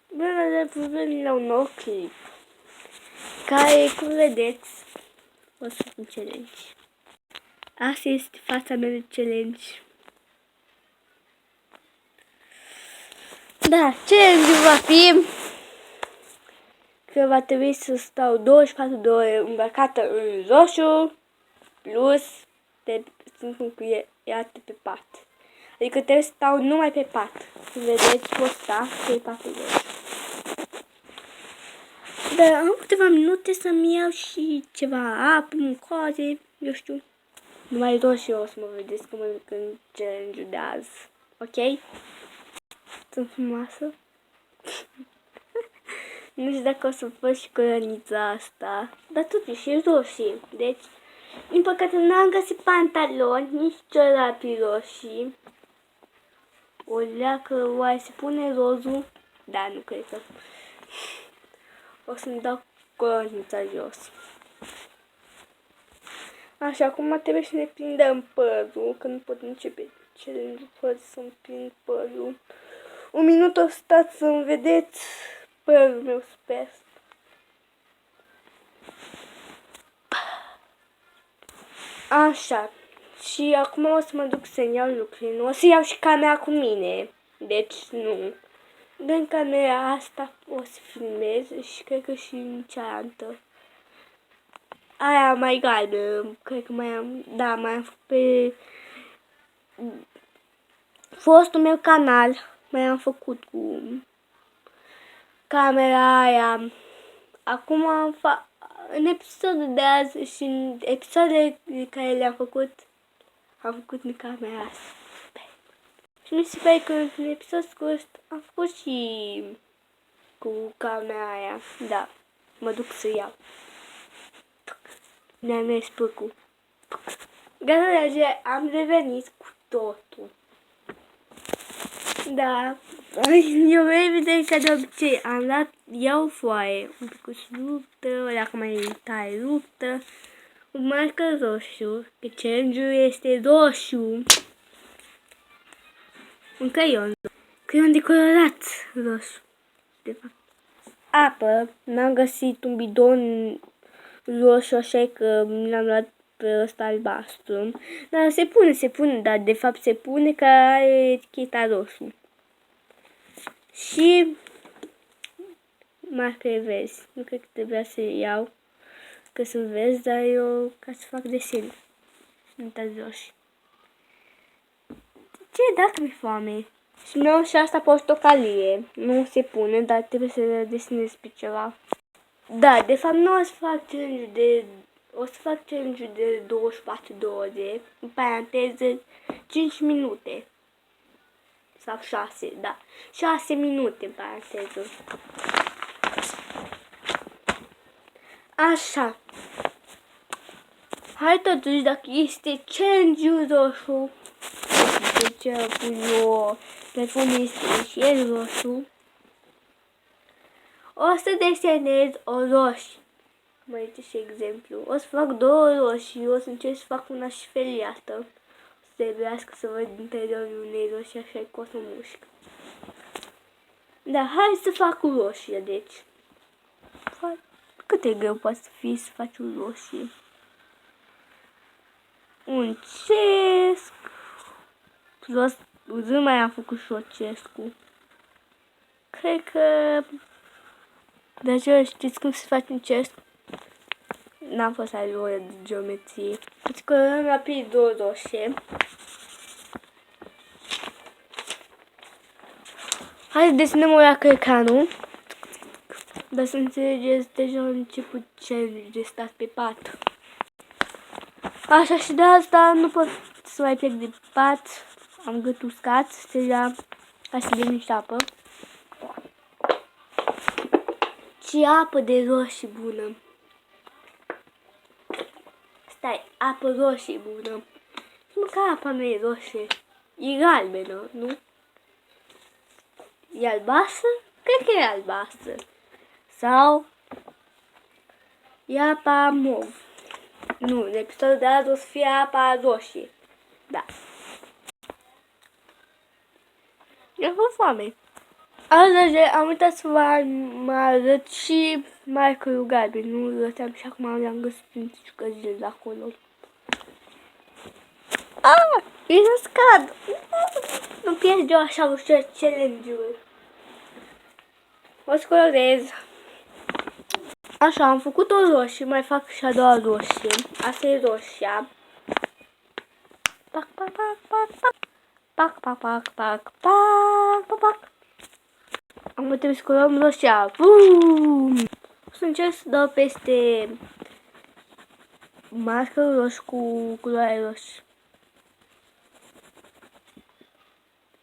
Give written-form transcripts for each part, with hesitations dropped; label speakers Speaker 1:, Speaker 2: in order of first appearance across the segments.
Speaker 1: Bine, revenim la un nou clip, care, cum vedeți, o să fac un challenge. Asta este fața mea de challenge. Da, challenge-ul va fi că va trebui să stau 24 de ore îmbrăcată în roșu, plus sunt încuiată pe pat. Adică trebuie să stau numai pe pat. Vedeți, pot sta pe patul roșu. Dar am câteva minute să-mi iau și ceva apă, mâncoase, eu știu. Numai roșu o să mă vedeți cum mănânc în challenge-ul de azi. Ok? Sunt frumoasă? Nu știu dacă o să fac și coronița asta. Dar totuși e roșie. Deci, din păcate n-am găsit pantaloni, nici ciorapi roșii. O leacă, oare se pune rozul? Da, nu cred că. O să-mi dau coronița jos. Așa, acum trebuie să ne prindem părul, că nu pot începe challenge-ul fără să-mi prind părul. Un minut o stați să-mi vedeți părul meu, sper. Așa, și acum o să mă duc să-mi iau lucrurile, nu o să iau și camera cu mine, deci nu. Din camera asta o să filmez și cred că și în cealaltă. Aia mai galbenă, cred că mai am, da, mai am făcut pe fostul meu canal, mai am făcut cu camera aia. Acum în episodul de azi și în episoadele care le-am făcut, am făcut în camera asta. Și mi se pare că în episod scurt am făcut și cu camera aia. Da, mă duc să iau. Mi-a mers pârcul. Gata, am revenit cu totul. Da, eu evident ca de obicei am luat, iau foaie, un pic și ruptă, dacă mai tare ruptă, un marker roșu, că challenge-ul este roșu, un creion de colorat roșu, de fapt. Apă, n-am găsit un bidon roșu, așa că l-am luat pe ăsta albastru. Dar se pune, dar de fapt se pune că are eticheta roșu. Și marcare verzi. Nu cred că trebuia să iau, că sunt verzi, dar eu ca să fac desen. Sunt roșii. Ce? Dacă mi-e foame. Și mi-au și asta portocalie. Nu se pune, dar trebuie să desenez pe ceva. Da, de fapt nu o să fac challenge de... O să fac challenge de 24 de ore, în paranteză 5 minute. Sau 6, da. 6 minute în paranteză. Așa. Hai totuși, dacă este challenge-ul roșu, deci eu, telefonul este și el roșu, o să desenez o roșie. Mai uite și exemplu. O să fac două roșii, o să încerc să fac una și feliată. O să trebuiască să văd interiorul unei roșii, așa că o să mușc. Da, hai să fac o roșie, deci. Cât de greu poate să fie să faci o roșie? Un cesc. Plus, mai am făcut și o cescu. Cred că... Deja știți cum se face un cesc? N-am fost la ore de geometrie. Deci colorăm rapid două roșie. Hai să desenăm o leacă ecranul. Dar să înțelegeți, deja am început challenge de stat pe pat. Așa, și de asta nu pot să mai plec de pat. Am gâtul uscat, deja ca să bem niște apă. Ce apă de roșie bună! Stai, apă roșie bună. Măcar apa mea e roșie. E galbenă, nu? E albastră? Cred că e albastră. Sau e apa mov. Nu, în episodul de azi o să fie apa roșie. Da. Eu vă foame. Azi am uitat să mă arăt și markerul galben. Nu lăsam și acum le-am găsit în ciucăzile de acolo. E să scad! Nu pierd eu așa ușor challenge-ul. O scolorez. Așa, am făcut o roșie, mai fac și a doua roșie. Asta e roșia. Pac, pac, pac, pac, pac. Pac, pac, pac, pac, pac, pac, pac. Am trebuie să colorăm roșia. Bum! O să încerc să dau peste markerul roșu cu culoare roșie.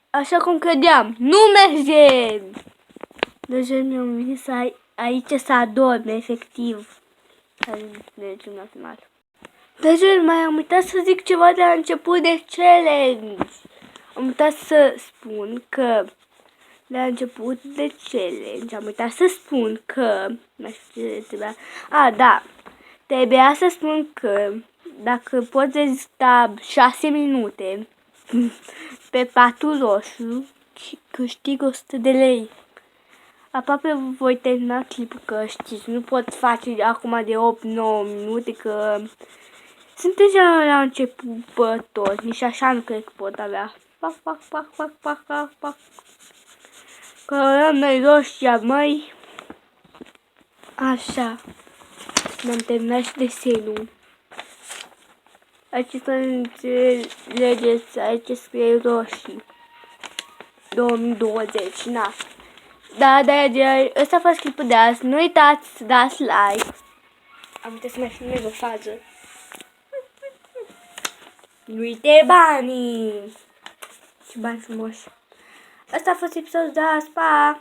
Speaker 1: Așa cum credeam, nu merge! Deja mi-am venit aici să adorm, efectiv. Deci nu mal. Deja mai am uitat să zic ceva de la început de challenge. Am uitat să spun că de la început de challenge am uitat să spun că nu știu ce trebuia. Da. Trebuia să spun că dacă poți rezista 6 minute pe patul roșu, câștig 100 de lei. Aproape voi termina clipul, că știți, nu pot face acum de 8-9 minute, că sunt deja la începători, nici așa nu cred că pot avea. Pac, pac, pac, pac, pac, pac, pac. Colorăm noi roșia, măi. Așa. Mi-am terminat și desenul. Aici să înțelegeți, aici scrie roșii. 2020, na. Da, ăsta a fost clipul de azi. Nu uitați să dați like. Am uitat să mai filmez o fază. Nu uite banii. Ce bani frumoși. Asta a fost episodul de azi, pa!